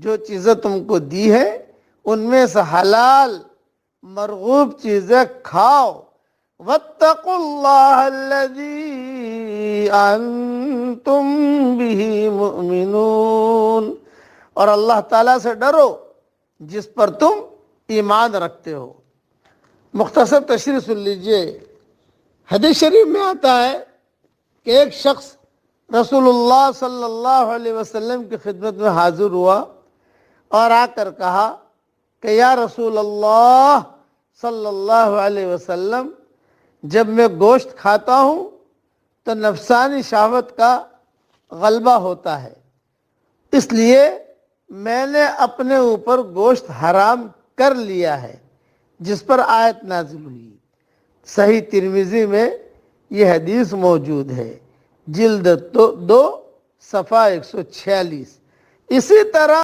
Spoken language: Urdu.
جو چیزیں تم کو دی ہے ان میں سے حلال مرغوب چیزیں کھاؤ. واتقوا اللہ الذی انتم بہ مؤمنون، اور اللہ تعالیٰ سے ڈرو جس پر تم ایمان رکھتے ہو. مختصر تشریح سن لیجئے. حدیث شریف میں آتا ہے کہ ایک شخص رسول اللہ صلی اللہ علیہ وسلم کی خدمت میں حاضر ہوا اور آ کر کہا کہ یا رسول اللہ صلی اللہ علیہ وسلم، جب میں گوشت کھاتا ہوں تو نفسانی شہوت کا غلبہ ہوتا ہے، اس لیے میں نے اپنے اوپر گوشت حرام کر لیا ہے، جس پر آیت نازل ہوئی. صحیح ترمذی میں یہ حدیث موجود ہے، جلد 2 صفحہ 146. اسی طرح